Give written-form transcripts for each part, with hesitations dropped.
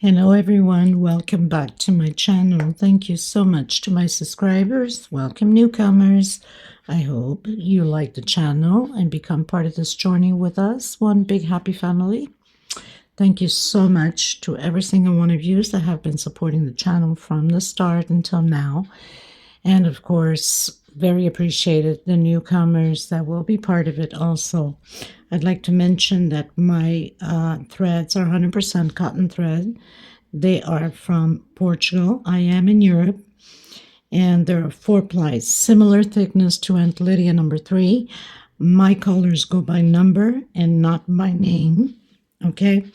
Hello everyone, welcome back to my channel. Thank you so much to my subscribers. Welcome newcomers. I hope you like the channel and become part of this journey with us. One big happy family. Thank you so much to every single one of you that have been supporting the channel from the start until now. And of course, very appreciated the newcomers that will be part of it also. I'd like to mention that my threads are 100% cotton thread. They are from Portugal. I am in Europe. And there are 4 plies, similar thickness to Aunt Lydia number 3. My colors go by number and not by name. Okay.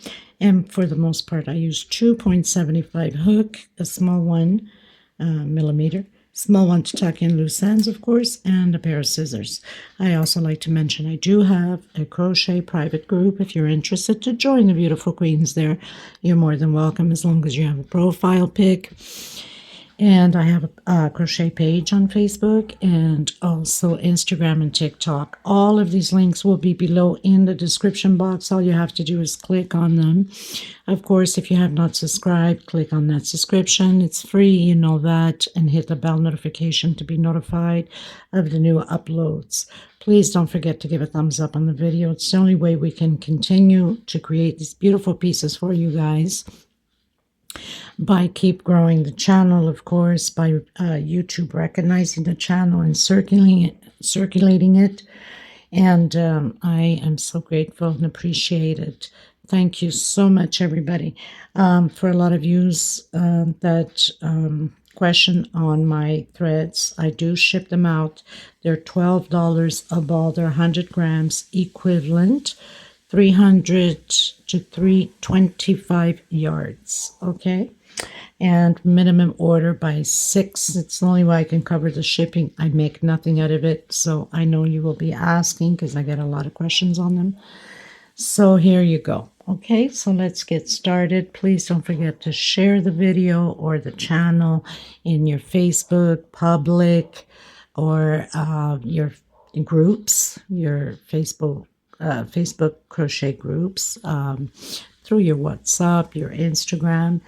And for the most part, I use 2.75 hook, a small one, millimeter. Small one to tuck in loose ends, of course, and a pair of scissors. I also like to mention I do have a crochet private group. If you're interested to join the beautiful queens there, you're more than welcome as long as you have a profile pic. And I have a crochet page on Facebook and also Instagram and TikTok. All of these links will be below in the description box. All you have to do is click on them. Of course, if you have not subscribed, click on that subscription. It's free, you know that, and hit the bell notification to be notified of the new uploads. Please don't forget to give a thumbs up on the video. It's the only way we can continue to create these beautiful pieces for you guys. By keep growing the channel, of course, by YouTube recognizing the channel and circulating it. And I am so grateful and appreciate it. Thank you so much, everybody. For a lot of yous that question on my threads, I do ship them out. They're $12 a ball. They're 100 grams equivalent. 300 to 325 yards, okay? And minimum order by 6. It's the only way I can cover the shipping. I make nothing out of it, so I know you will be asking because I get a lot of questions on them. So here you go. Okay, so let's get started. Please don't forget to share the video or the channel in your Facebook public or your groups, your Facebook crochet groups, through your WhatsApp, your Instagram.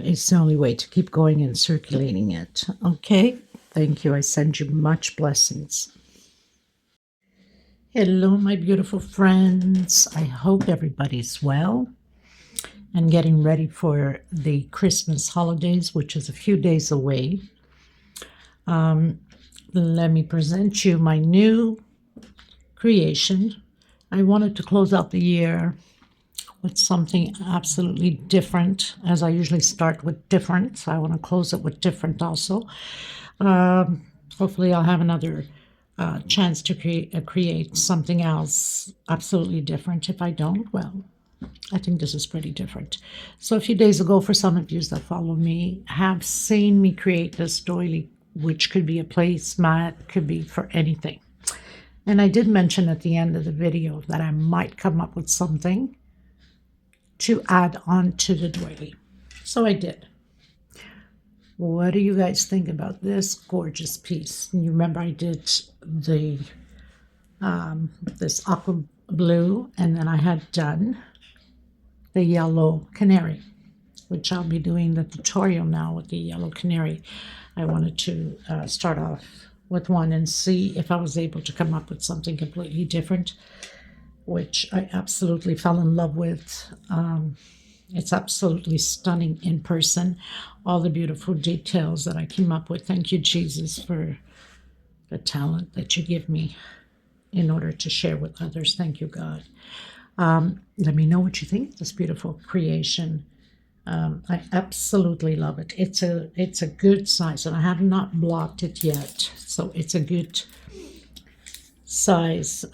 It's the only way to keep going and circulating it. Okay, thank you. I send you much blessings. Hello, my beautiful friends. I hope everybody's well and getting ready for the Christmas holidays, which is a few days away. Let me present you my new creation. I wanted to close out the year with something absolutely different, as I usually start with different. So I want to close it with different also. Hopefully I'll have another chance to create something else absolutely different. If I don't, well, I think this is pretty different. So a few days ago, for some of you that follow me, have seen me create this doily, which could be a placemat, could be for anything. And I did mention at the end of the video that I might come up with something to add on to the doily. So I did. What do you guys think about this gorgeous piece? And you remember I did the this aqua blue, and then I had done the yellow canary, which I'll be doing the tutorial now with the yellow canary. I wanted to start off with one and see if I was able to come up with something completely different, which I absolutely fell in love with. It's absolutely stunning in person. All the beautiful details that I came up with. Thank you, Jesus, for the talent that you give me in order to share with others. Thank you, God. Let me know what you think of this beautiful creation. I absolutely love it. It's a good size, and I have not blocked it yet, so it's a good size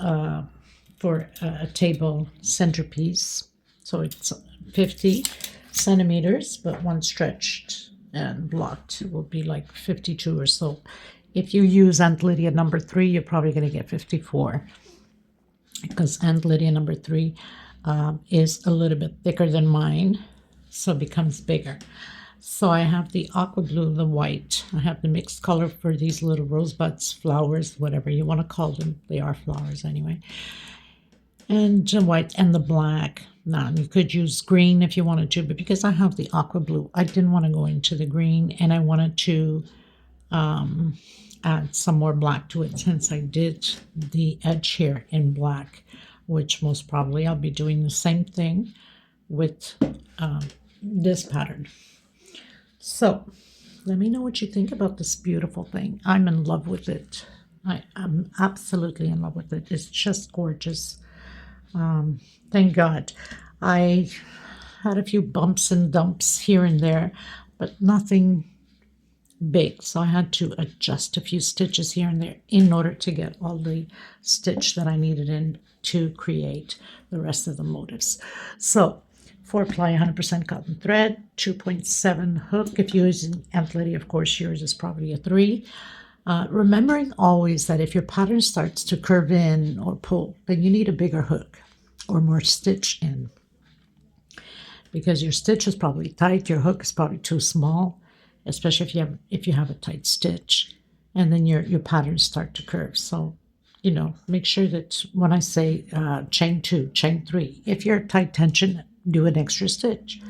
for a table centerpiece. So it's 50 centimeters, but one stretched and blocked will be like 52 or so. If you use Aunt Lydia number 3, you're probably going to get 54, because Aunt Lydia number 3 is a little bit thicker than mine, so it becomes bigger. So I have the aqua blue, the white. I have the mixed color for these little rosebuds, flowers, whatever you want to call them. They are flowers anyway. And the white and the black. Now, you could use green if you wanted to, but because I have the aqua blue, I didn't want to go into the green, and I wanted to add some more black to it since I did the edge here in black, which most probably I'll be doing the same thing with this pattern. So let me know what you think about this beautiful thing. I'm in love with it. I'm absolutely in love with it. It's just gorgeous. Thank God. I had a few bumps and dumps here and there, but nothing big. So I had to adjust a few stitches here and there in order to get all the stitch that I needed in to create the rest of the motifs. So 4-ply 100% cotton thread, 2.7 hook. If you're using Aunt Lydia, of course, yours is probably a 3. Remembering always that if your pattern starts to curve in or pull, then you need a bigger hook or more stitch in, because your stitch is probably tight, your hook is probably too small, especially if you have a tight stitch, and then your patterns start to curve. So, make sure that when I say chain 2, chain 3, if you're tight tension, do an extra stitch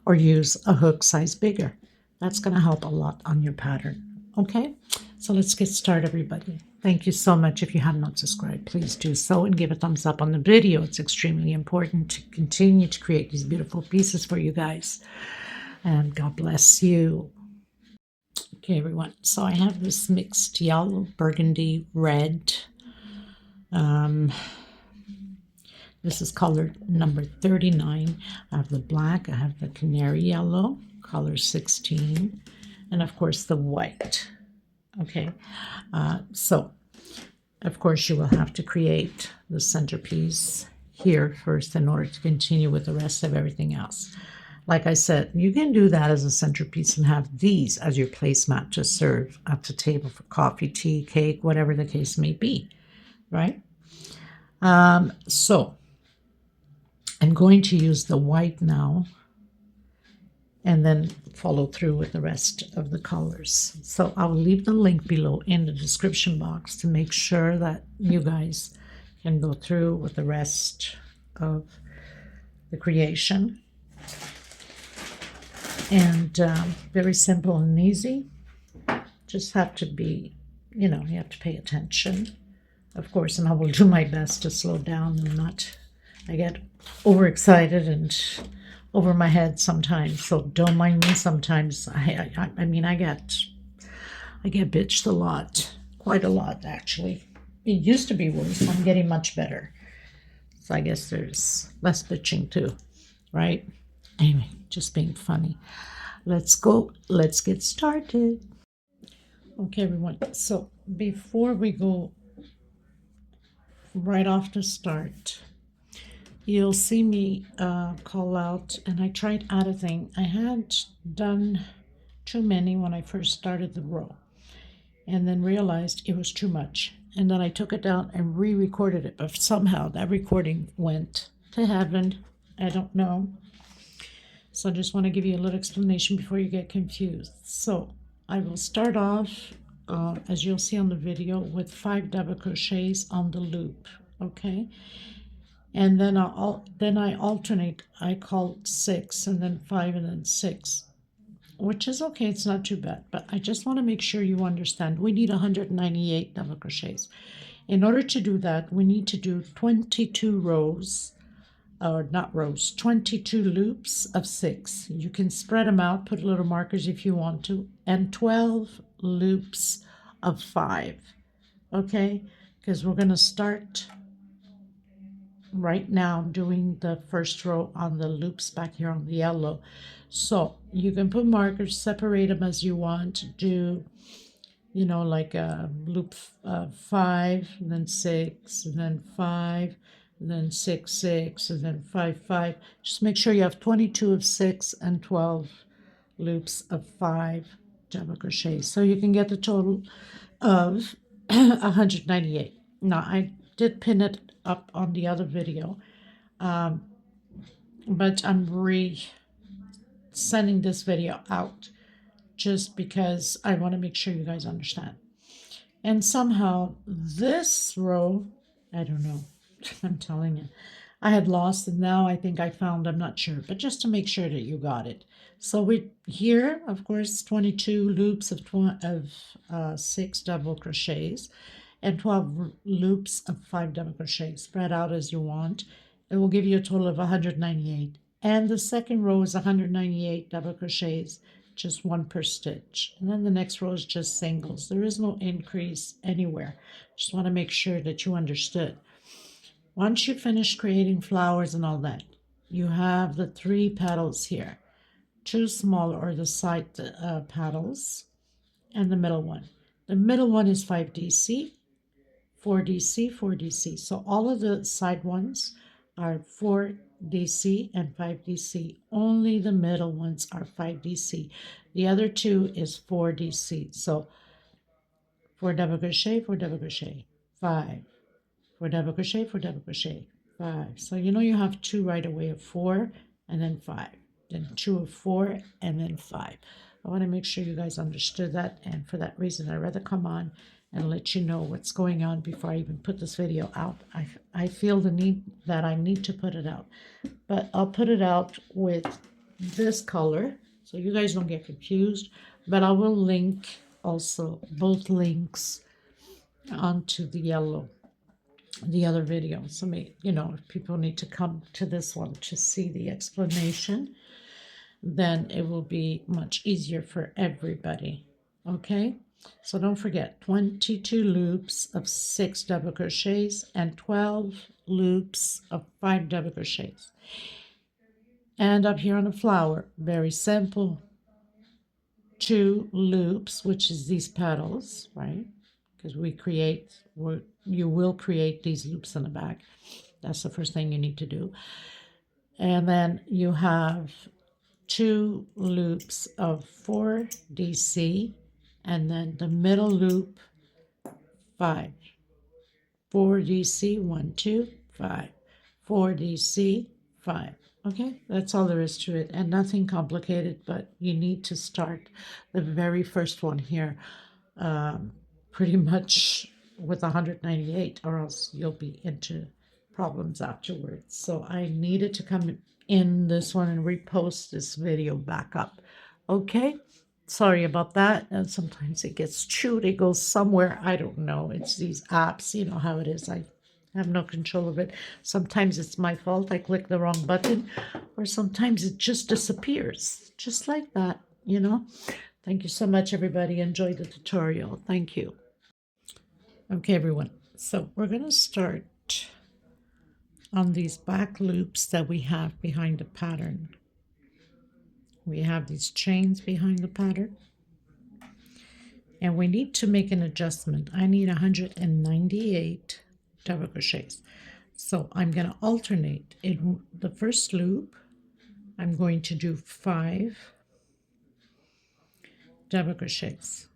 or use a hook size bigger. That's going to help a lot on your pattern. Okay, so let's get started, everybody. Thank you so much. If you have not subscribed, please do so and give a thumbs up on the video. It's extremely important to continue to create these beautiful pieces for you guys. And God bless you. Okay, everyone. So I have this mixed yellow, burgundy, red. This is color number 39. I have the black. I have the canary yellow, color 16. And, of course, the white. Okay, so of course you will have to create the centerpiece here first in order to continue with the rest of everything else. Like I said, you can do that as a centerpiece and have these as your placemat to serve at the table for coffee, tea, cake, whatever the case may be, right? So I'm going to use the white now and then follow through with the rest of the colors. So I'll leave the link below in the description box to make sure that you guys can go through with the rest of the creation. And very simple and easy. Just have to be, you have to pay attention, of course, and I will do my best to slow down and not, I get overexcited and over my head sometimes, so don't mind me sometimes. I mean, I get bitched a lot, quite a lot actually. It used to be worse. I'm getting much better, so I guess there's less bitching too, right? Anyway, just being funny. Let's get started. Okay, everyone, so before we go right off the start, you'll see me call out, and I tried editing. I had done too many when I first started the row and then realized it was too much. And then I took it down and re-recorded it, but somehow that recording went to heaven. I don't know. So I just want to give you a little explanation before you get confused. So I will start off, as you'll see on the video, with 5 double crochets on the loop, okay? And then I alternate. I call 6 and then 5 and then 6, which is okay. It's not too bad, but I just want to make sure you understand. We need 198 double crochets. In order to do that, we need to do 22 rows, or not rows, 22 loops of 6. You can spread them out, put little markers if you want to, and 12 loops of 5, okay? Because we're going to start right now doing the first row on the loops back here on the yellow. So you can put markers, separate them as you want, do like a loop 5 and then 6 and then 5 and then 6 6 and then 5 5. Just make sure you have 22 of 6 and 12 loops of 5 double crochets, so you can get the total of 198. Now I did pin it up on the other video, but I'm sending this video out just because I want to make sure you guys understand. And somehow this row, I don't know, I'm telling you, I had lost, and now I think I found, I'm not sure, but just to make sure that you got it. So we here, of course, 22 loops of 6 double crochets and 12 loops of 5 double crochets spread out as you want. It will give you a total of 198. And the second row is 198 double crochets, just one per stitch. And then the next row is just singles. There is no increase anywhere. Just want to make sure that you understood. Once you finish creating flowers and all that, you have the 3 petals here. 2 small or the side petals and the middle one. The middle one is 5DC, 4DC, 4DC. So all of the side ones are 4DC and 5DC. Only the middle ones are 5DC. The other two is 4DC. So 4 double crochet, 4 double crochet, 5, 4 double crochet, 4 double crochet, 5. So you know you have 2 right away of 4 and then 5. Then 2 of 4 and then 5. I want to make sure you guys understood that, and for that reason I'd rather come on and let you know what's going on before I even put this video out. I feel the need that I need to put it out, but I'll put it out with this color so you guys don't get confused, but I will link also both links onto the other video. So if people need to come to this one to see the explanation, then it will be much easier for everybody. Okay, so don't forget 22 loops of 6 double crochets and 12 loops of 5 double crochets. And up here on the flower, very simple, 2 loops, which is these petals, right? Because you will create these loops in the back. That's the first thing you need to do. And then you have 2 loops of 4DC, and then the middle loop 5. 4DC, 1, 2, 5. 4DC, 5. Okay, that's all there is to it, and nothing complicated, but you need to start the very first one here pretty much with 198, or else you'll be into problems afterwards. So I needed to come in this one and repost this video back up. Okay, sorry about that. And sometimes it gets chewed, it goes somewhere, I don't know. It's these apps, you know how it is. I have no control of it. Sometimes it's my fault, I click the wrong button, or sometimes it just disappears, just like that. Thank you so much, everybody. Enjoy the tutorial. Thank you. Okay, everyone, so we're going to start on these back loops that we have behind the pattern. We have these chains behind the pattern, and we need to make an adjustment. I need 198 double crochets, so I'm going to alternate. In the first loop, I'm going to do 5 double crochets.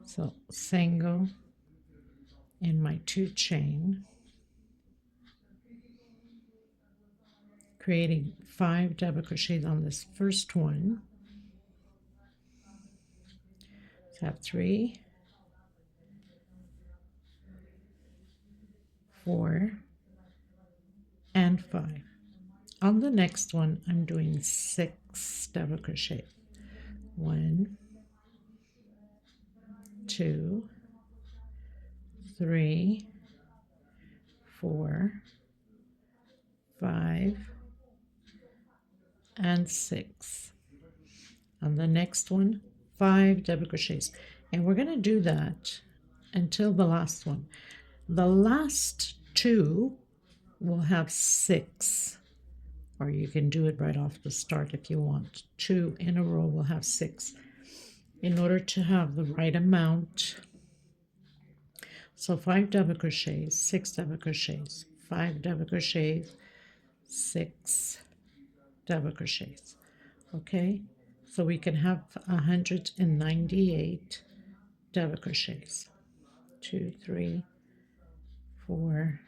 So single in my 2 chain, creating 5 double crochets on this first one. So I have 3, 4, and 5. On the next one, I'm doing 6 double crochet. 1, 2, 3, 4, 5, and 6. On the next one, 5 double crochets, and we're going to do that until the last one. The last 2 will have 6, or you can do it right off the start if you want. 2 in a row will have 6 in order to have the right amount. So 5 double crochets, 6 double crochets, 5 double crochets, 6 double crochets. Okay, so we can have 198 double crochets. 2, 3, 4,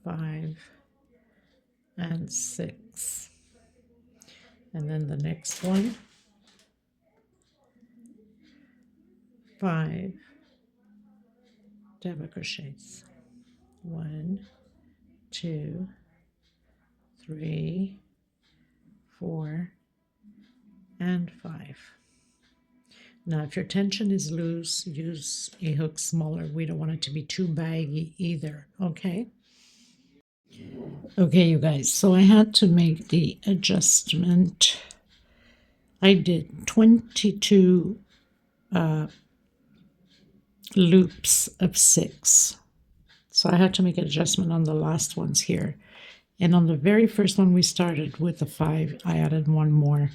5, and 6. And then the next one, 5 double crochets. 1, 2, 3, 4, and 5. Now, if your tension is loose, use a hook smaller. We don't want it to be too baggy either, okay? Okay, you guys, so I had to make the adjustment. I did 22 loops of 6. So I had to make an adjustment on the last ones here. And on the very first one we started with the 5, I added one more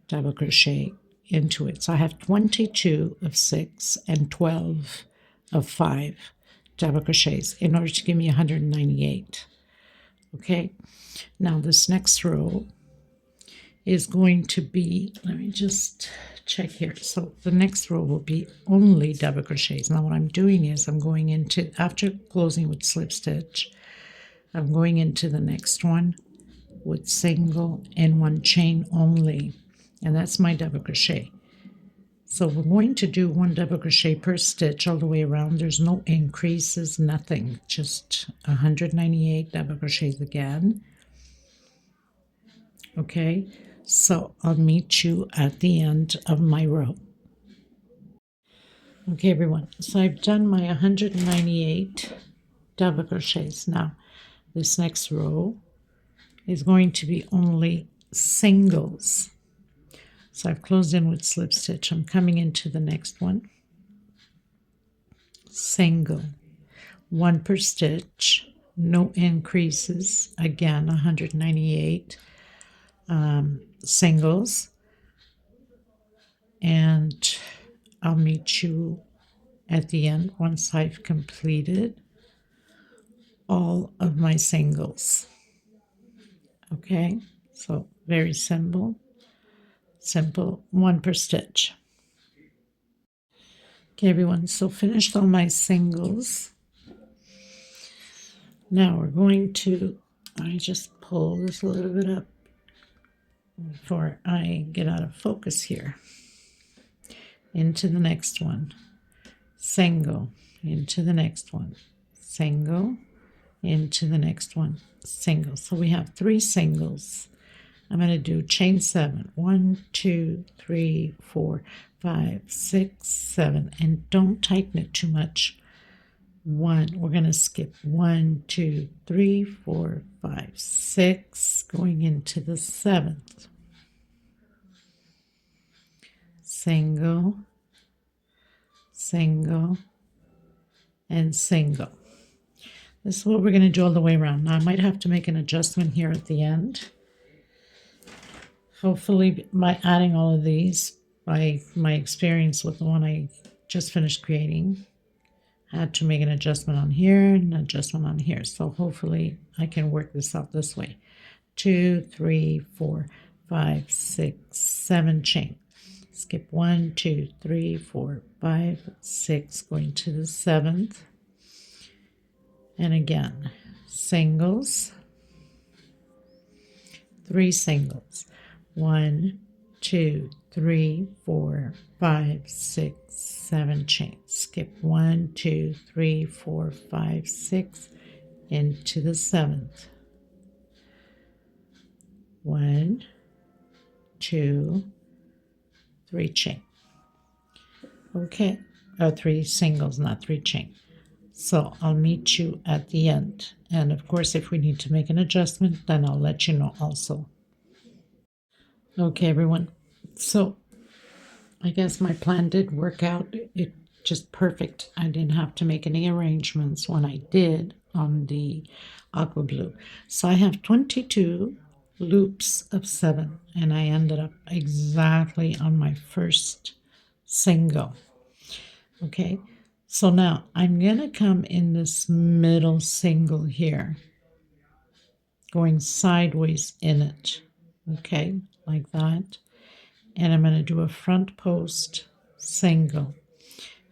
double crochet into it. So I have 22 of 6 and 12 of 5 double crochets in order to give me 198. Okay, now this next row is going to be, let me just check here. So the next row will be only double crochets. Now what I'm doing is I'm going into, after closing with slip stitch, I'm going into the next one with single and 1 chain only, and that's my double crochet. So we're going to do 1 double crochet per stitch all the way around. There's no increases, nothing, just 198 double crochets again. Okay, so I'll meet you at the end of my row. Okay, everyone, so I've done my 198 double crochets. Now this next row is going to be only singles. So I've closed in with slip stitch. I'm coming into the next one, single, 1 per stitch, no increases, again 198 singles, and I'll meet you at the end once I've completed all of my singles. Okay, so very simple, 1 per stitch. Okay, everyone, so finished all my singles. Now we're going to, I just pull this a little bit up before I get out of focus here. Into the next one, single, into the next one, single, into the next one, single. So we have 3 singles. I'm going to do chain 7. 1, 2, 3, 4, 5, 6, 7. And don't tighten it too much. 1. We're going to skip 1, 2, 3, 4, 5, 6, going into the 7th. Single, single, and single. This is what we're going to do all the way around. Now I might have to make an adjustment here at the end. Hopefully by adding all of these, by my experience with the one I just finished creating, I had to make an adjustment on here and an adjustment on here. So hopefully I can work this out this way. 2, 3, 4, 5, 6, 7 chain. Skip 1, 2, 3, 4, 5, 6, going to the 7th. And again, singles, 3 singles. 1, 2, 3, 4, 5, 6, 7 chains. Skip 1, 2, 3, 4, 5, 6 into the 7th. 1, 2, 3 chain. Okay, 3 singles, not 3 chain. So I'll meet you at the end. And of course, if we need to make an adjustment, then I'll let you know also. Okay, everyone. So I guess my plan did work out. It just perfect. I didn't have to make any arrangements when I did on the aqua blue. So I have 22 loops of 7, and I ended up exactly on my first single. Okay, so now I'm going to come in this middle single here, going sideways in it, okay, like that. And I'm going to do a front post single.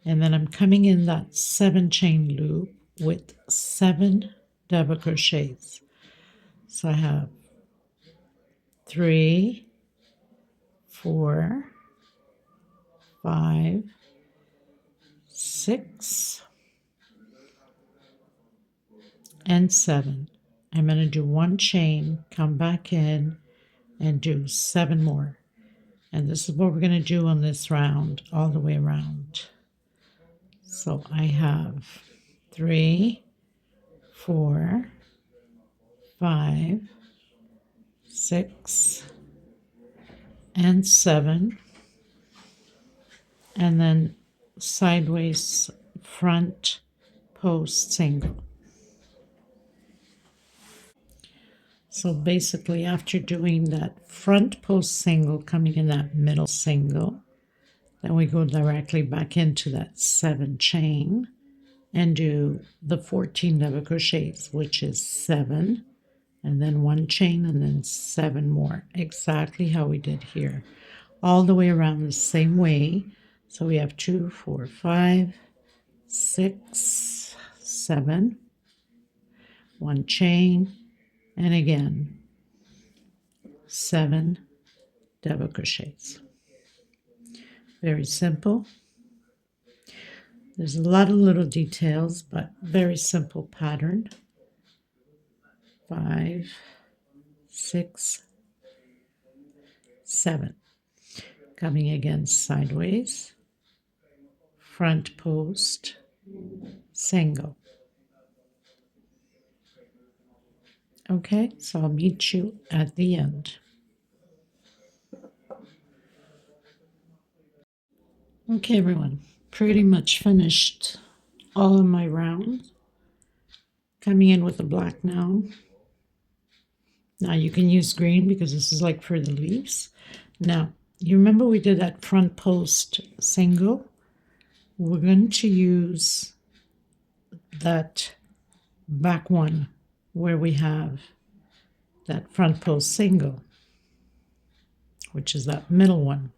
And then I'm coming in that 7 chain loop with 7 double crochets. So I have 3, 4, 5, 6, and 7. I'm going to do 1 chain, come back in, and do 7 more. And this is what we're going to do on this round, all the way around. So I have 3, 4, 5, 6, and 7. And then sideways front post single. So basically, after doing that front post single, coming in that middle single, then we go directly back into that 7 chain and do the 14 double crochets, which is 7, and then 1 chain, and then 7 more, exactly how we did here, all the way around the same way. So we have 2, 4, 5, 6, 7, 1 chain, and again 7 double crochets. Very simple. There's a lot of little details, but very simple pattern. 5, 6, 7. Coming again sideways, front post, single. Okay, so I'll meet you at the end. Okay, everyone, pretty much finished all of my rounds. Coming in with the black now. Now you can use green because this is like for the leaves. Now, you remember we did that front post single? We're going to use that back one where we have that front post single, which is that middle one,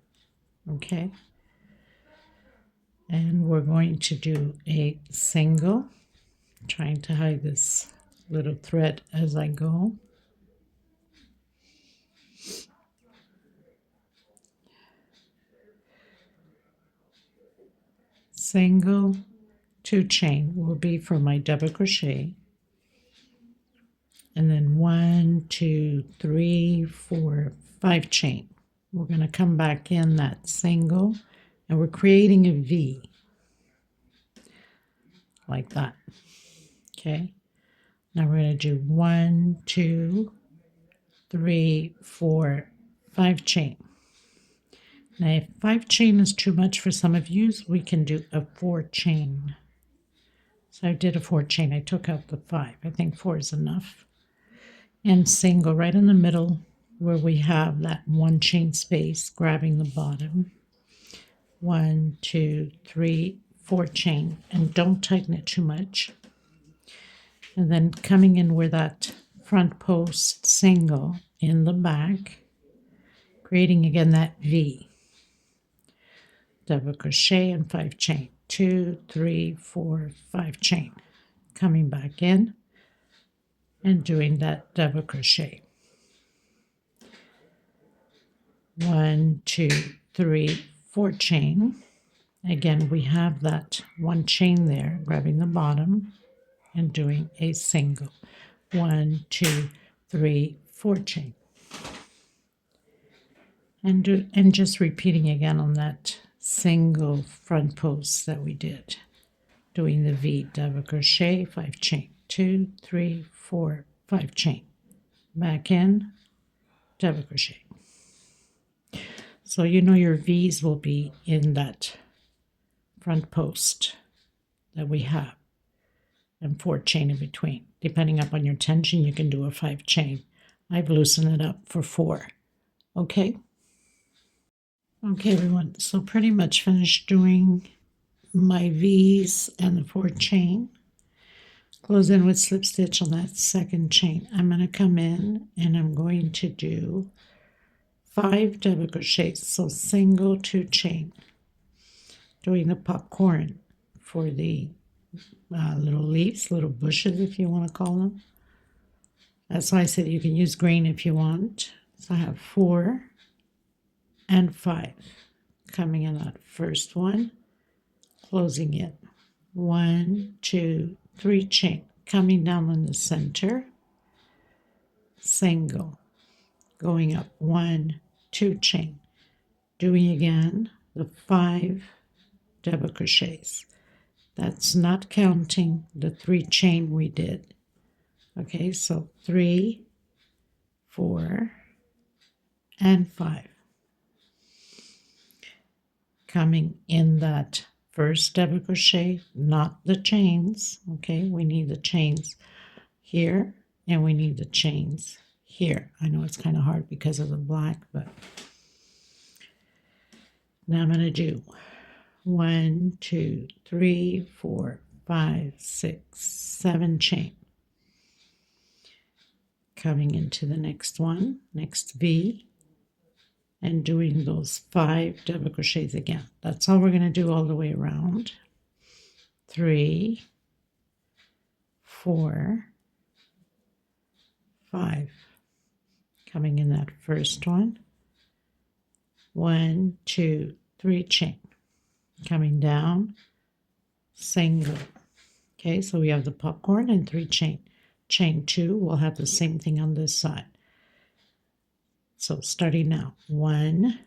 okay? And we're going to do a single, trying to hide this little thread as I go. Single, 2 chain will be for my double crochet, and then 1, 2, 3, 4, 5 chain. We're going to come back in that single, and we're creating a V like that. Okay, now we're going to do 1, 2, 3, 4, 5 chain. Now if 5 chain is too much for some of you, we can do a 4 chain. So I did a 4 chain. I took out the 5. I think 4 is enough. And single right in the middle where we have that 1 chain space, grabbing the bottom. 1, 2, 3, 4 chain, and don't tighten it too much. And then coming in where that front post single in the back, creating again that V. Double crochet and 5 chain. 2, 3, 4, 5 chain. Coming back in and doing that double crochet. 1, 2, 3, 4 chain. Again, we have that 1 chain there, grabbing the bottom and doing a single. 1, 2, 3, 4 chain. And just repeating again on that single front post that we did, doing the V, double crochet, 5 chain, 2, 3, 4, 5 chain, back in, double crochet. So you know your V's will be in that front post that we have, and 4 chain in between. Depending upon your tension, you can do a 5 chain. I've loosened it up for 4. Okay. Okay, everyone, so pretty much finished doing my V's and the 4 chain. Close in with slip stitch on that 2nd chain. I'm going to come in and I'm going to do 5 double crochets, so single, 2 chain, doing the popcorn for the little leaves, little bushes if you want to call them. That's why I said you can use green if you want. So I have 4 and 5 coming in that first one, closing it. 1, 2, 3 chain, coming down in the center, single, going up 1, 2 chain, doing again the 5 double crochets. That's not counting the 3 chain we did. Okay, so 3, 4, and 5. Coming in that first double crochet, not the chains. Okay, we need the chains here and we need the chains here. I know it's kind of hard because of the black, but now I'm going to do 1, 2, 3, 4, 5, 6, 7 chain. Coming into the next one, next V, and doing those 5 double crochets again. That's all we're going to do all the way around. 3, 4, 5. Coming in that first one. 1, 2, 3 chain. Coming down, single. Okay, so we have the popcorn and 3 chain. Chain 2, we'll have the same thing on this side. So starting now, 1,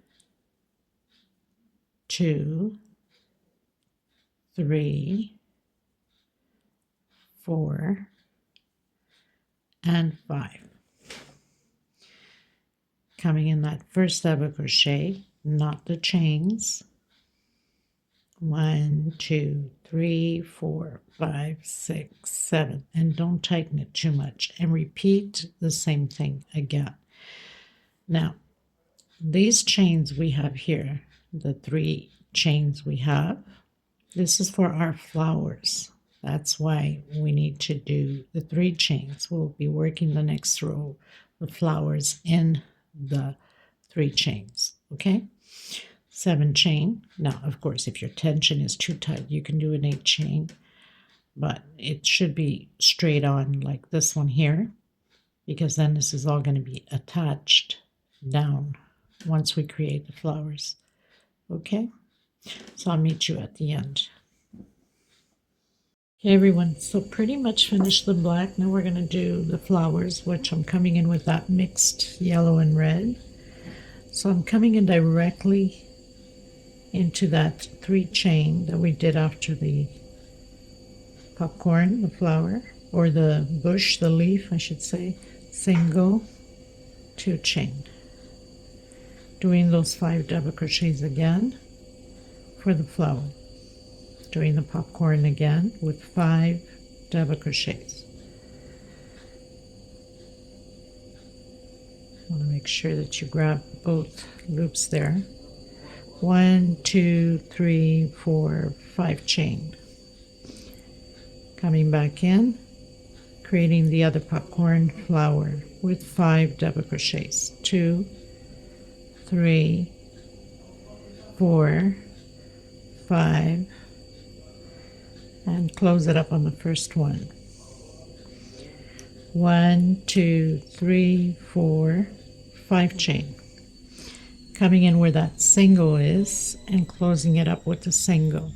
2, 3, 4, and 5. Coming in that first double crochet, not the chains. 1, 2, 3, 4, 5, 6, 7, and don't tighten it too much, and repeat the same thing again. Now, these chains we have here, the 3 chains we have, this is for our flowers. That's why we need to do the 3 chains. We'll be working the next row, the flowers in the 3 chains, okay? 7 chain. Now, of course, if your tension is too tight, you can do an 8 chain, but it should be straight on like this one here, because then this is all going to be attached down once we create the flowers. Okay, so I'll meet you at the end. Okay, everyone, so pretty much finished the black. Now we're going to do the flowers, which I'm coming in with that mixed yellow and red. So I'm coming in directly into that 3 chain that we did after the popcorn, the flower, or the bush, the leaf, I should say. Single, 2 chain. Doing those 5 double crochets again for the flower. Doing the popcorn again with 5 double crochets. I want to make sure that you grab both loops there. 1, 2, 3, 4, 5 chain. Coming back in, creating the other popcorn flower with 5 double crochets. 2, 3, 4, 5, and close it up on the first one. 1, 2, 3, 4, 5 chain. Coming in where that single is and closing it up with the single,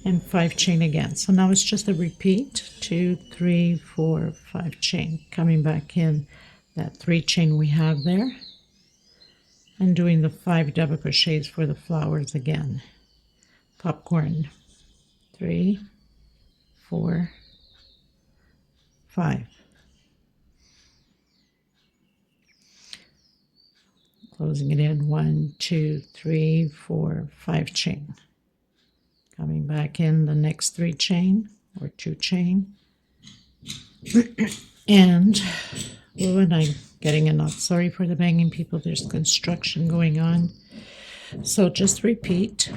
and 5 chain again. So now it's just a repeat, 2, 3, 4, 5 chain. Coming back in that 3 chain we have there, and doing the 5 double crochets for the flowers again. Popcorn, 3, 4, 5. Closing it in, 1, 2, 3, 4, 5 chain. Coming back in the next 3 chain or 2 chain. And, oh, and I'm getting a knot. Sorry for the banging, people. There's construction going on. So just repeat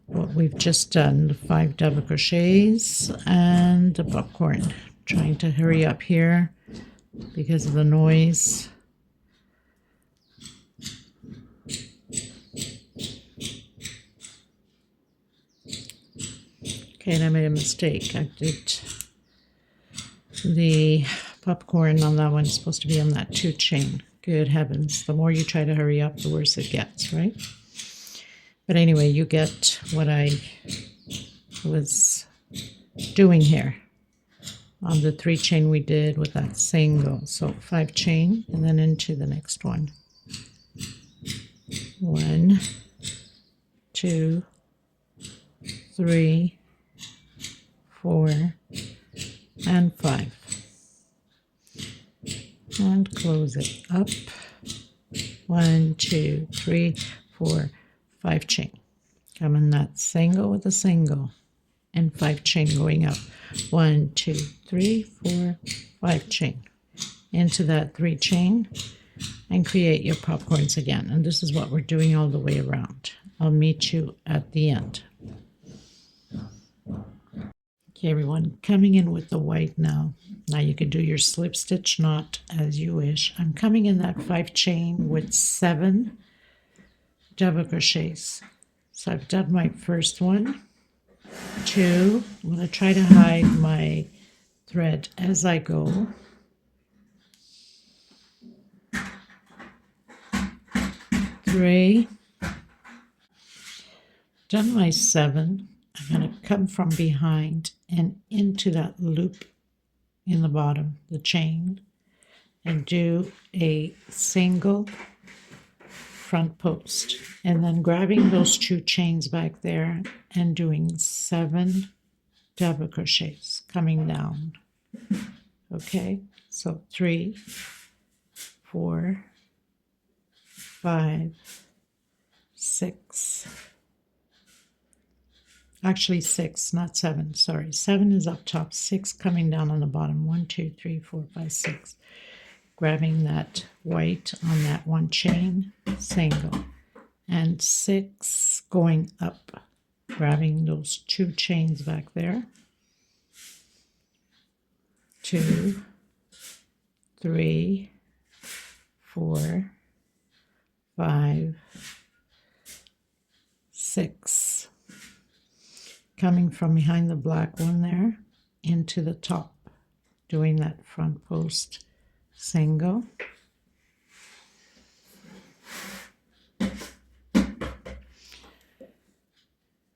what we've just done, the 5 double crochets and the popcorn. Trying to hurry up here because of the noise. Okay, and I made a mistake. I did the popcorn on that one. It's supposed to be on that 2 chain. Good heavens. The more you try to hurry up, the worse it gets, right? But anyway, you get what I was doing here. on the 3 chain we did with that single. So 5 chain and then into the next one. 1, 2, 3, 4, and 5. And close it up. 1, 2, 3, 4, 5 chain. Come in that single with a single and 5 chain going up. 1, 2, 3, 4, 5 chain into that 3 chain and create your popcorns again. And this is what we're doing all the way around. I'll meet you at the end. Okay, everyone, coming in with the white now. Now you can do your slip stitch knot as you wish. I'm coming in that 5 chain with 7 double crochets. So I've done my first one, 2. I'm going to try to hide my thread as I go. 3. Done my 7. I'm going to come from behind and into that loop in the bottom, the chain, and do a single front post, and then grabbing those 2 chains back there and doing 7 double crochets coming down. Okay, so 3, 4, 5, 6. Actually 6, not 7, sorry. 7 is up top, 6 coming down on the bottom. 1, 2, 3, 4, 5, 6. Grabbing that white on that 1 chain, single, and 6 going up. Grabbing those 2 chains back there. 2, 3, 4, 5, 6. Coming from behind the black one there into the top, doing that front post single. I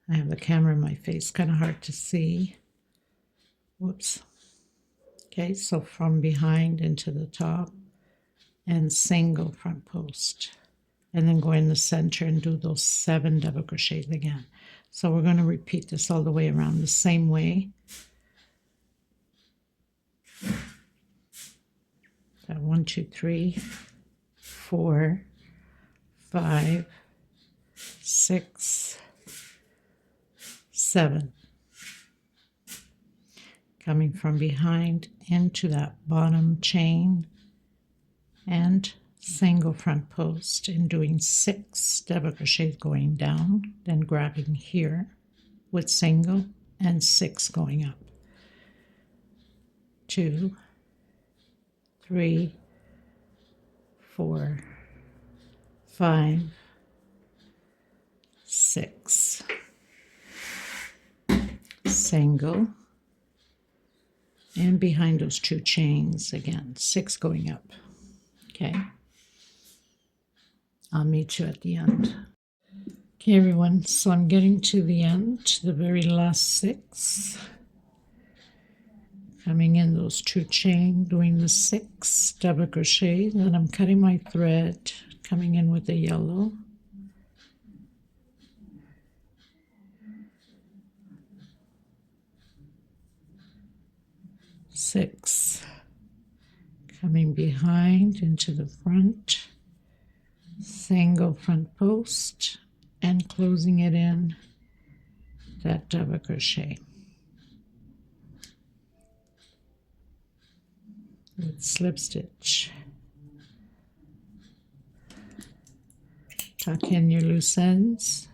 have the camera in my face, kind of hard to see. Whoops. Okay, so from behind into the top and single front post, and then go in the center and do those 7 double crochets again. So we're going to repeat this all the way around the same way. So 1, 2, 3, 4, 5, 6, 7. Coming from behind into that bottom chain and single front post and doing 6 double crochets going down, then grabbing here with single and 6 going up. 2, 3, 4, 5, 6. Single, and behind those 2 chains again, 6 going up. Okay, I'll meet you at the end. Okay, everyone, so I'm getting to the end, to the very last 6. Coming in those 2 chain, doing the 6 double crochet, then I'm cutting my thread, coming in with the yellow. Six, coming behind into the front, single front post, and closing it in that double crochet with slip stitch. Tuck in your loose ends.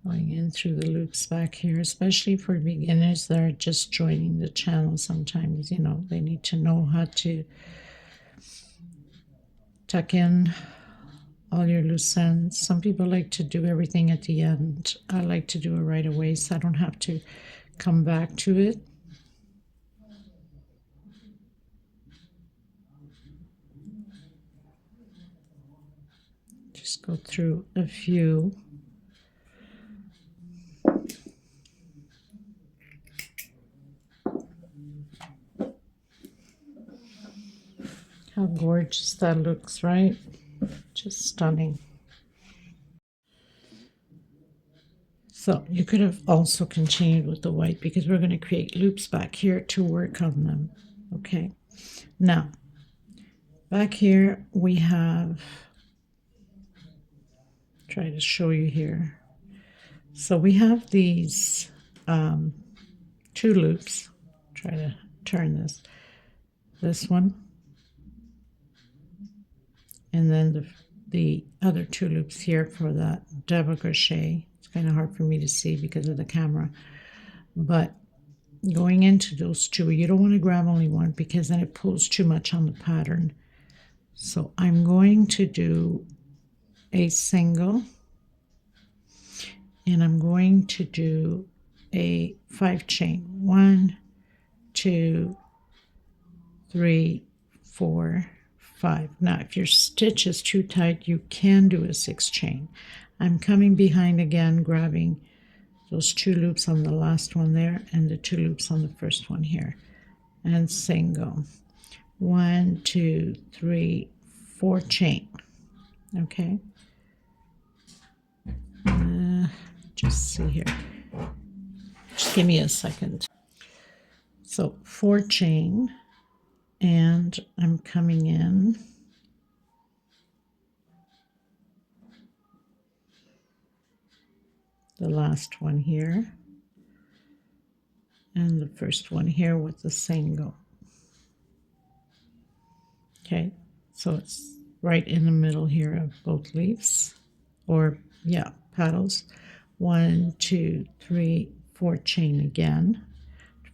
Going in through the loops back here, especially for beginners that are just joining the channel. Sometimes, you know, they need to know how to tuck in all your loose ends. Some people like to do everything at the end. I like to do it right away so I don't have to come back to it. Just go through a few. How gorgeous that looks, right? Just stunning. So you could have also continued with the white because we're going to create loops back here to work on them. Okay, now back here we have, try to show you here. So we have these 2 loops. Try to turn this one, and then the other 2 loops here for that double crochet. It's kind of hard for me to see because of the camera, but going into those 2, you don't want to grab only one because then it pulls too much on the pattern. So I'm going to do a single, and I'm going to do a 5 chain. 1, 2, 3, 4, 5. Now if your stitch is too tight, you can do a 6 chain. I'm coming behind again, grabbing those 2 loops on the last one there and the 2 loops on the first one here, and single. 1, 2, 3, 4 chain. Okay, just see here, just give me a second. So 4 chain, and I'm coming in the last one here and the first one here with the single. Okay, so it's right in the middle here of both leaves, or yeah, petals. 1, 2, 3, 4 chain again.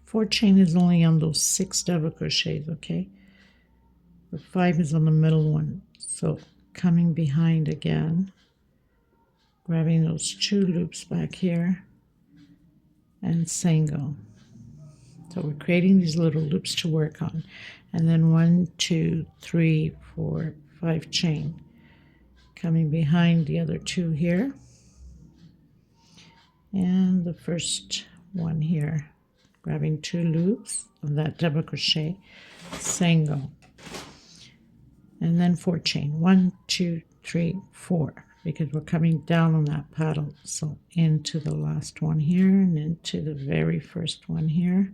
4 chain is only on those 6 double crochets, okay? The 5 is on the middle one. So coming behind again, grabbing those 2 loops back here, and single. So we're creating these little loops to work on. And then 1, 2, 3, 4, 5 chain. Coming behind the other 2 here. And the first one here. Grabbing 2 loops of that double crochet, single. And then 4 chain. 1, 2, 3, 4. Because we're coming down on that paddle. So into the last one here and into the very first one here.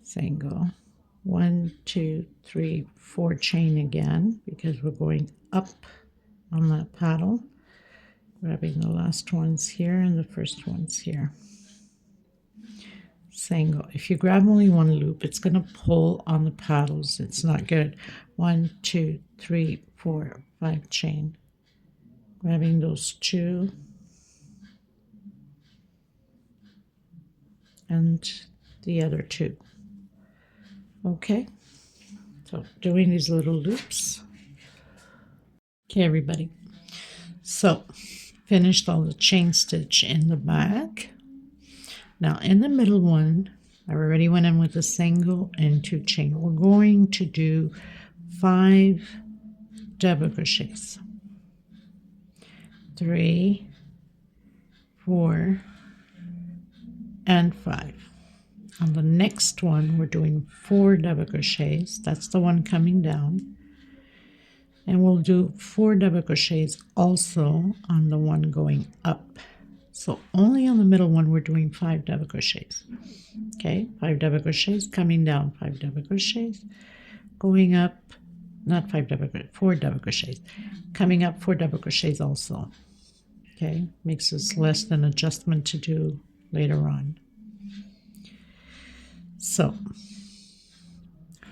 Single. 1, 2, 3, 4 chain again because we're going up on that paddle. Grabbing the last ones here and the first ones here. Single. If you grab only one loop, it's going to pull on the paddles. It's not good. 1, 2, 3, 4, 5 chain. Grabbing those 2 and the other 2. Okay, so doing these little loops. Okay, everybody. So finished all the chain stitch in the back. Now in the middle one, I already went in with a single and 2 chain. We're going to do 5 double crochets. 3, 4, and 5. On the next one, we're doing 4 double crochets. That's the one coming down. And we'll do 4 double crochets also on the one going up. So only on the middle one, we're doing 5 double crochets. Okay, 5 double crochets coming down, 5 double crochets, going up, not 5 double, 4 double crochets, coming up 4 double crochets also. Okay, makes us less than adjustment to do later on. So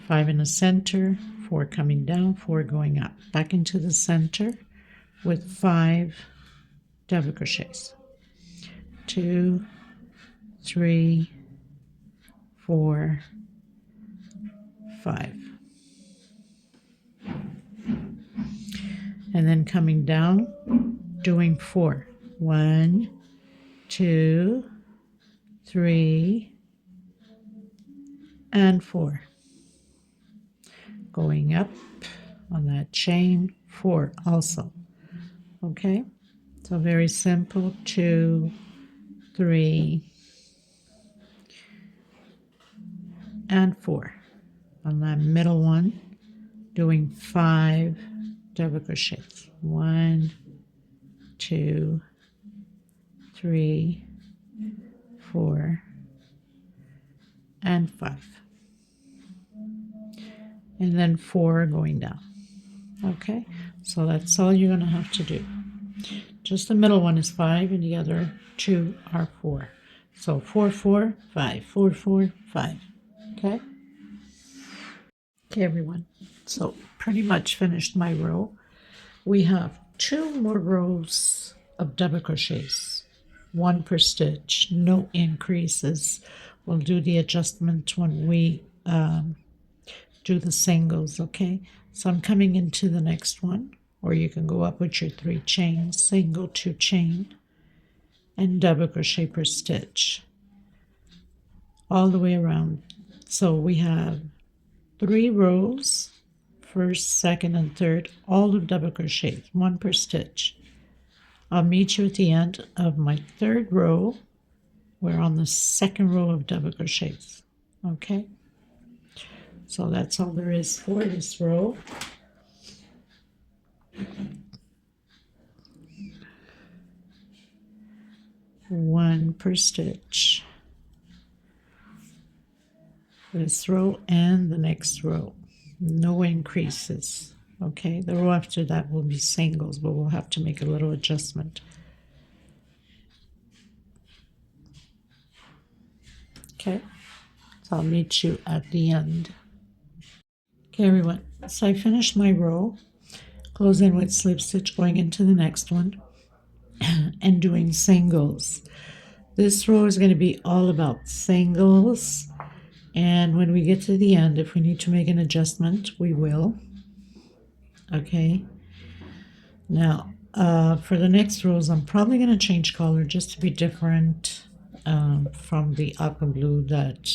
5 in the center, 4 coming down, 4 going up, back into the center with 5 double crochets. 2, 3, 4, 5. and then coming down, doing 4. 1, 2, 3, and 4. Going up on that chain, 4 also. Okay, so very simple. 2, 3, and 4. On that middle one, doing 5 double crochets. 1, 2, 3, 4, and 5. And then 4 going down. Okay, so that's all you're going to have to do. Just the middle one is 5 and the other 2 are 4. So 4, 4, 5, 4, 4, 5. Okay? Okay, everyone. So pretty much finished my row. We have 2 more rows of double crochets, 1 per stitch, no increases. We'll do the adjustment when we do the singles, okay? So I'm coming into the next one, or you can go up with your 3 chains, single, 2 chain, and double crochet per stitch all the way around. So we have 3 rows, first, second, and third, all of double crochets, 1 per stitch. I'll meet you at the end of my 3rd row. We're on the 2nd row of double crochets. Okay, so that's all there is for this row. One per stitch. This row and the next row. No increases. Okay, the row after that will be singles, but we'll have to make a little adjustment. Okay, so I'll meet you at the end. Okay, everyone, so I finished my row, closing with slip stitch, going into the next one, and doing singles. This row is going to be all about singles, and when we get to the end, if we need to make an adjustment, we will. Okay, now for the next rows, I'm probably going to change color just to be different from the aqua blue that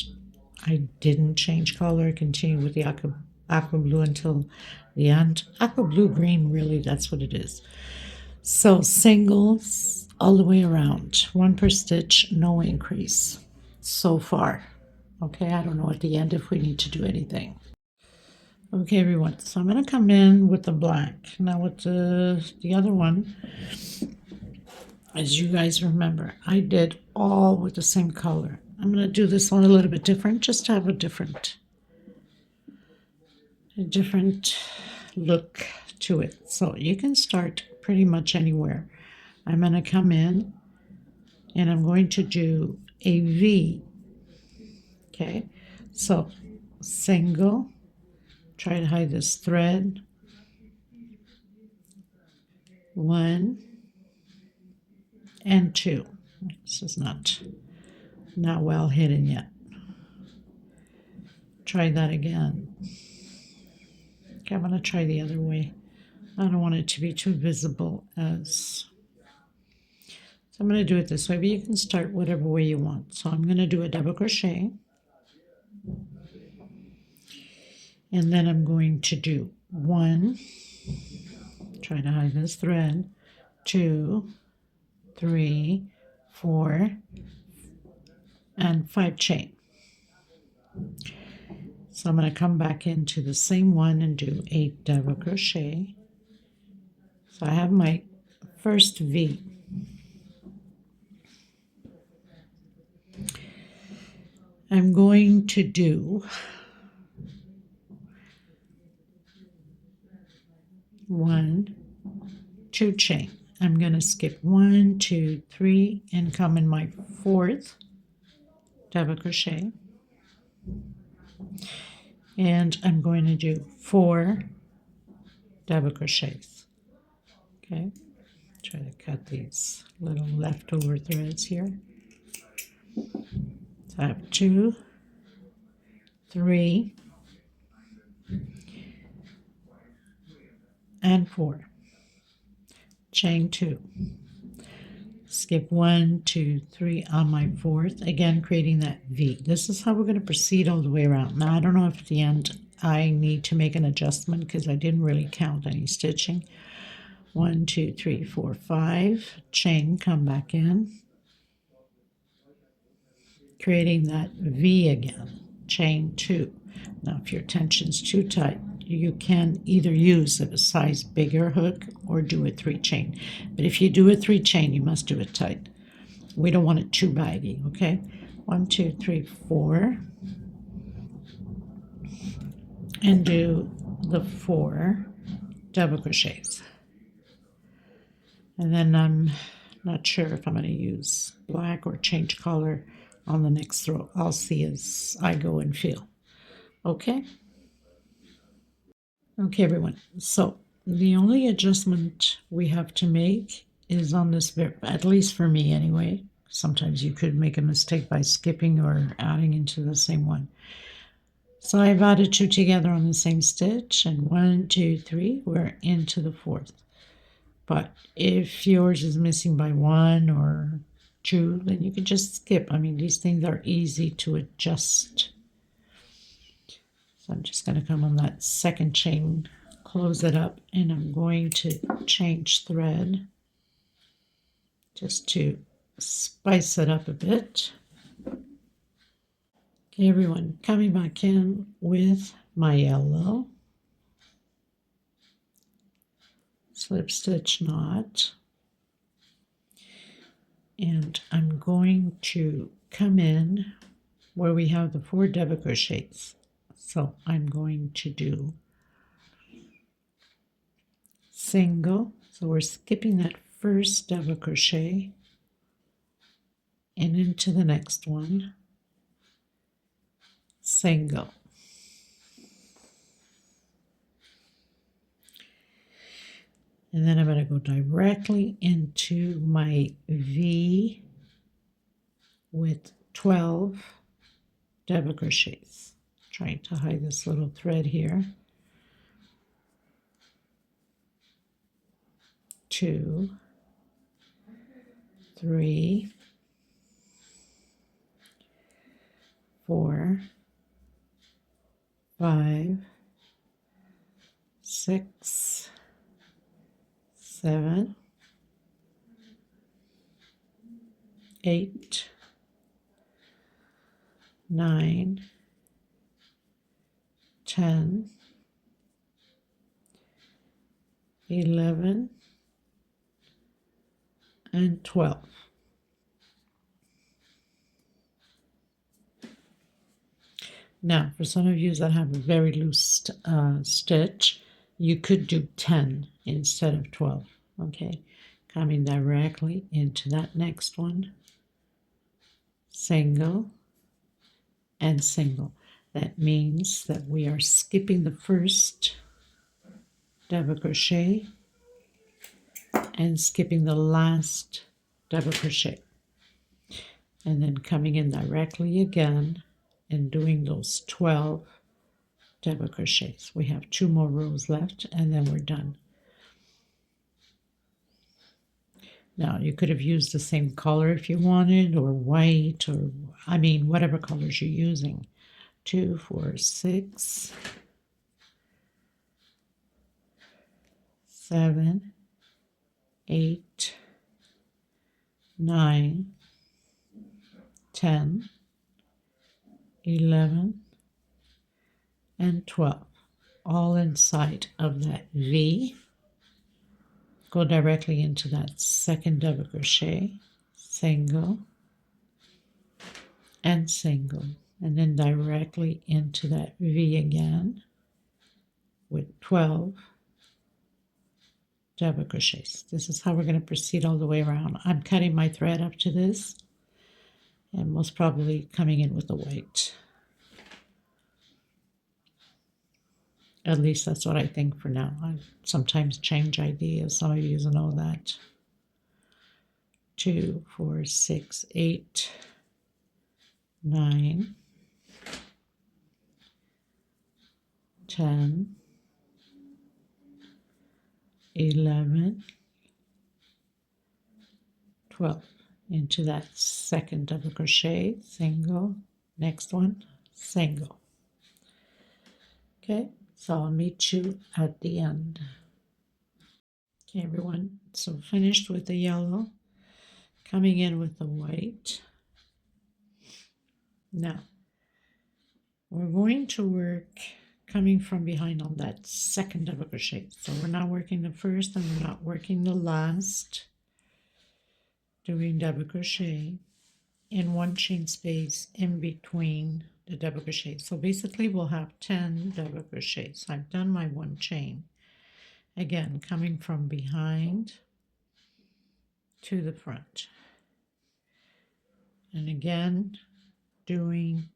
I didn't change color. Continue with the aqua blue until the end. Aqua blue green, really, that's what it is. So singles all the way around, 1 per stitch, no increase so far. Okay, I don't know at the end if we need to do anything. Okay, everyone, so I'm going to come in with the black. Now with the other one, as you guys remember, I did all with the same color. I'm going to do this one a little bit different, just to have a different look to it. So you can start pretty much anywhere. I'm going to come in and I'm going to do a V. Okay, so single, try to hide this thread, 1 and 2. This is not well hidden yet. Try that again. Okay, I'm going to try the other way. I don't want it to be too visible so I'm going to do it this way, but you can start whatever way you want. So I'm going to do a double crochet, and then I'm going to do 1, try to hide this thread, 2, 3, 4, and 5 chain. So I'm going to come back into the same one and do 8 double crochet. So I have my first V. I'm going to do 1, 2 chain. I'm going to skip 1, 2, 3 and come in my 4th double crochet, and I'm going to do 4 double crochets. Okay, try to cut these little leftover threads here. So I have 2, 3, and 4. chain 2, skip 1, 2, 3 on my 4th, again creating that V. This is how we're going to proceed all the way around. Now I don't know if at the end I need to make an adjustment because I didn't really count any stitching. 1, 2, 3, 4, 5, chain, come back in, creating that V again, chain 2. Now if your tension's too tight, you can either use a size bigger hook or do a 3 chain. But if you do a 3 chain, you must do it tight. We don't want it too baggy, okay? 1, 2, 3, 4. And do the 4 double crochets. And then I'm not sure if I'm going to use black or change color on the next row. I'll see as I go and feel. Okay? Okay, everyone. So the only adjustment we have to make is on this, at least for me anyway. Sometimes you could make a mistake by skipping or adding into the same one. So I've added 2 together on the same stitch, and 1, 2, 3, we're into the 4th. But if yours is missing by 1 or 2, then you can just skip. I mean, these things are easy to adjust. So I'm just going to come on that second chain, close it up, and I'm going to change thread just to spice it up a bit. Okay, everyone, coming back in with my yellow, slip stitch knot, and I'm going to come in where we have the 4 double crochets. So I'm going to do single, so we're skipping that first double crochet and into the next one, single, and then I'm going to go directly into my V with 12 double crochets. Trying to hide this little thread here. 2, 3, 4, 5, 6, 7, 8, 9, 10, 11, and 12. Now, for some of you that have a very loose stitch, you could do 10 instead of 12, okay? Coming directly into that next one, single and single. That means that we are skipping the first double crochet and skipping the last double crochet, and then coming in directly again and doing those 12 double crochets. We have 2 more rows left and then we're done. Now you could have used the same color if you wanted, or white, or I mean whatever colors you're using. 2, 4, 6, 7, 8, 9, 10, 11, and 12, all inside of that V. Go directly into that second double crochet, single and single, and then directly into that V again with 12 double crochets. This is how we're going to proceed all the way around. I'm cutting my thread up to this and most probably coming in with the white. At least that's what I think for now. I sometimes change ideas. Some of you know that. 2, 4, 6, 8, 9, 10, 11, 12 into that second double crochet, single, next one, single. Okay, so I'll meet you at the end. Okay, everyone, so finished with the yellow, coming in with the white. Now, we're going to work coming from behind on that second double crochet. So we're not working the first and we're not working the last. Doing double crochet in one chain space in between the double crochet. So basically we'll have 10 double crochets. I've done my one chain. Again, coming from behind to the front. And again, doing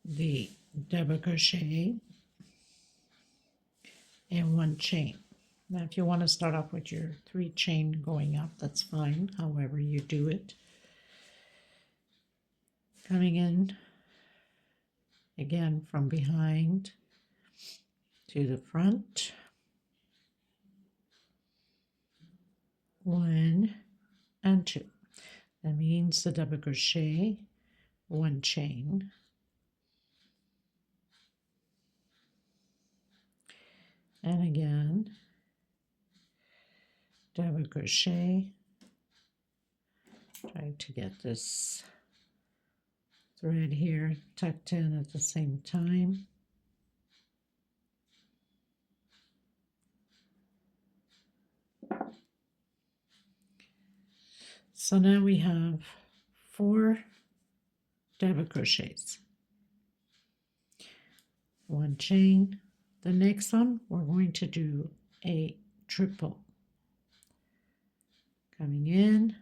the double crochet in one chain. Now, if you want to start off with your 3 chain going up, that's fine, however you do it. Coming in again from behind to the front. 1 and 2. That means the double crochet, 1 chain. And again, double crochet. Try to get this thread here tucked in at the same time. So now we have 4 double crochets, 1 chain. The next one, we're going to do a triple. Coming in,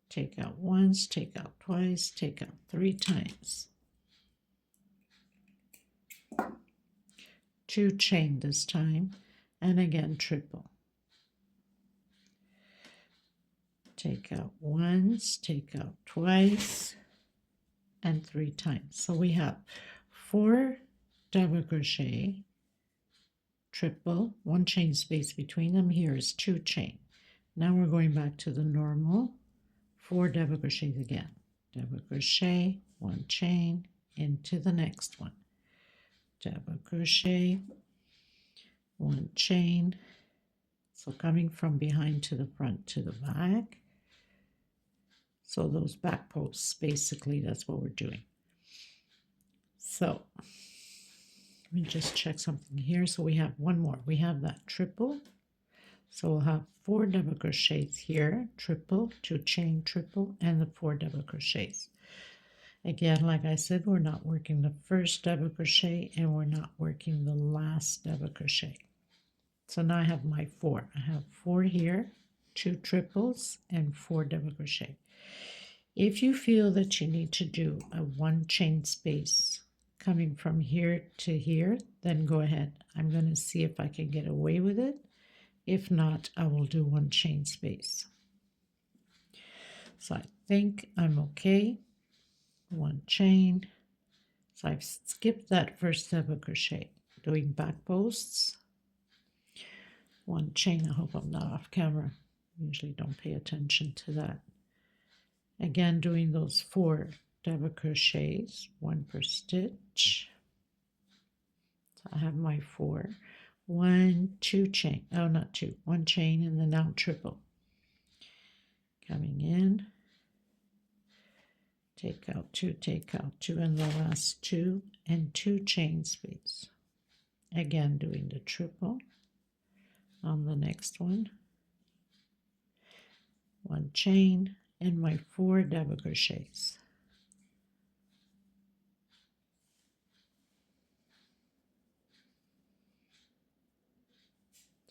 take out once, take out twice, take out 3 times. 2 chain this time, and again triple. Take out once, take out twice, and 3 times. So we have 4 double crochet, triple, 1 chain space between them. Here is 2 chain. Now we're going back to the normal 4 double crochets again. Double crochet, 1 chain, into the next one. Double crochet, 1 chain. So coming from behind to the front to the back. So those back posts, basically, that's what we're doing. So let me just check something here. So we have one more. We have that triple. So we'll have 4 double crochets here, triple, 2 chain, triple, and the 4 double crochets. Again, like I said, we're not working the first double crochet and we're not working the last double crochet. So now I have my 4. I have 4 here, 2 triples, and 4 double crochet. If you feel that you need to do a 1 chain space coming from here to here, then go ahead. I'm going to see if I can get away with it. If not, I will do 1 chain space. So I think I'm okay. 1 chain. So I've skipped that first double crochet. Doing back posts. 1 chain. I hope I'm not off camera. Usually don't pay attention to that. Again, doing those 4 double crochets, 1 per stitch. So I have my 4. 1, 2 chain. Oh, not 2. 1 chain and then now triple. Coming in. Take out 2, and the last 2, and 2 chain space. Again, doing the triple on the next one. 1 chain and my 4 double crochets.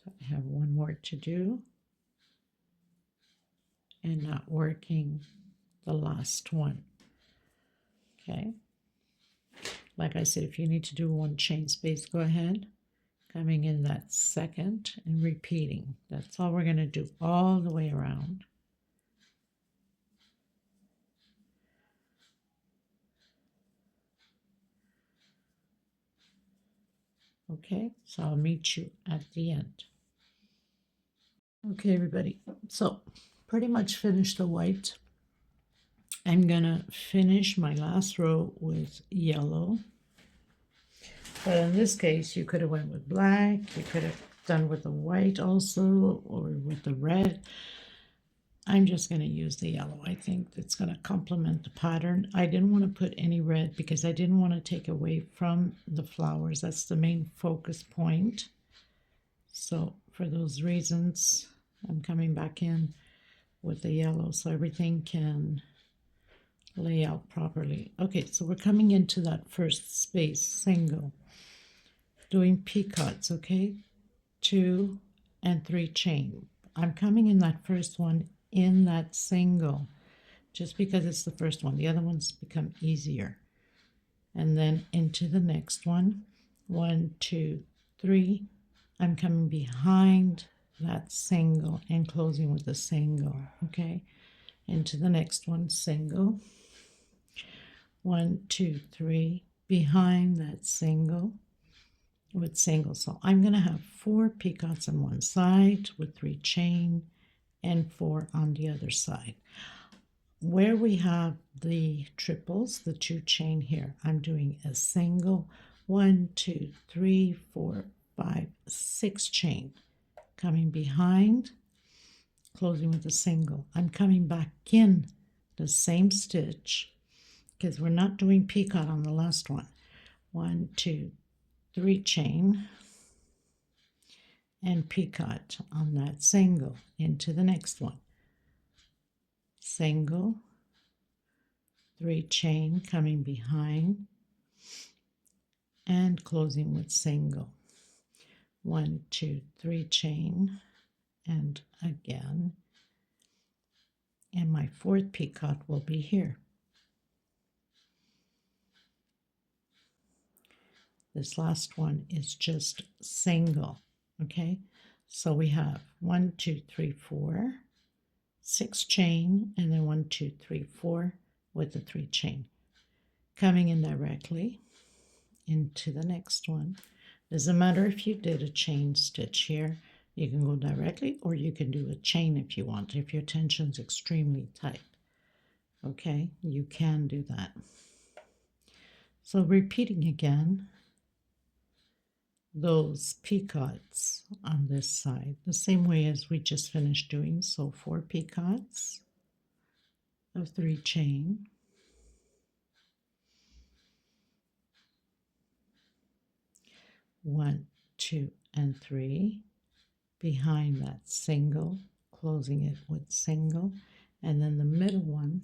So I have 1 more to do and not working the last one. Okay. Like I said, if you need to do 1 chain space, go ahead. Coming in that second and repeating. That's all we're going to do all the way around. Okay, so I'll meet you at the end. Okay, everybody, so pretty much finished the white. I'm gonna finish my last row with yellow, but in this case you could have went with black, you could have done with the white also, or with the red. I'm just going to use the yellow. I think it's going to complement the pattern. I didn't want to put any red because I didn't want to take away from the flowers. That's the main focus point. So for those reasons, I'm coming back in with the yellow so everything can lay out properly. Okay, so we're coming into that first space, single, doing picots, okay? 2 and 3 chain. I'm coming in that first one in that single just because it's the first one. The other ones become easier. And then into the next one, 1, 2, 3. I'm coming behind that single and closing with a single, okay? Into the next one, single, 1, 2, 3, behind that single with single. So I'm going to have 4 picots on one side with 3 chain and 4 on the other side. Where we have the triples, the 2 chain here, I'm doing a single, 1, 2, 3, 4, 5, 6 chain, coming behind, closing with a single. I'm coming back in the same stitch because we're not doing picot on the last one. 1, 2, 3 chain and picot on that single into the next one. Single, 3 chain coming behind and closing with single. 1, 2, 3 chain and again. And my 4th picot will be here. This last one is just single, okay? So we have 1, 2, 3, 4, 6 chain, and then 1, 2, 3, 4 with the 3 chain. Coming in directly into the next one. Doesn't matter if you did a chain stitch here. You can go directly or you can do a chain if you want, if your tension's extremely tight. Okay, you can do that. So repeating again, those picots on this side, the same way as we just finished doing. So 4 picots of 3 chain, one, 2, and 3 behind that single, closing it with single, and then the middle one,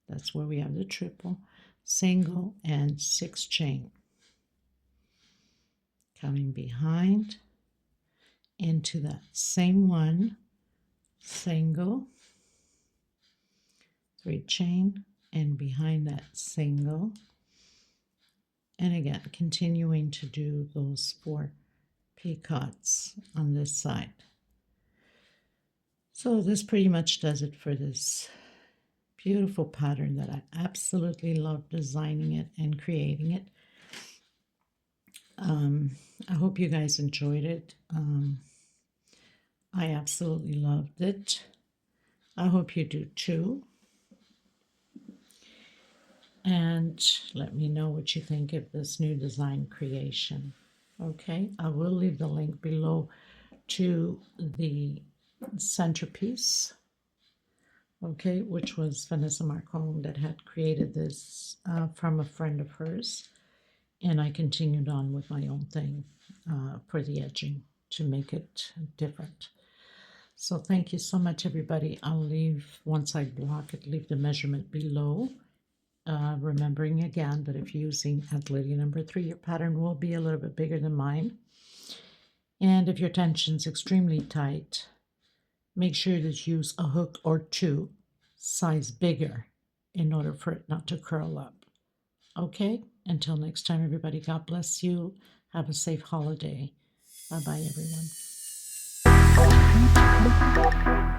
that's where we have the triple, single and 6 chain. Coming behind into that same one, single, 3 chain, and behind that single, and again continuing to do those 4 picots on this side. So this pretty much does it for this beautiful pattern that I absolutely love designing it and creating it. I hope you guys enjoyed it. I absolutely loved it. I hope you do too. And let me know what you think of this new design creation. Okay, I will leave the link below to the centerpiece, okay, which was Vanessa Marcon that had created this from a friend of hers. And I continued on with my own thing for the edging to make it different. So thank you so much, everybody. I'll leave, once I block it, leave the measurement below. Remembering again that if you're using Aunt Lydia number 3, your pattern will be a little bit bigger than mine. And if your tension's extremely tight, make sure that you use a hook or 2 size bigger in order for it not to curl up. Okay, until next time, everybody, God bless you. Have a safe holiday. Bye-bye, everyone.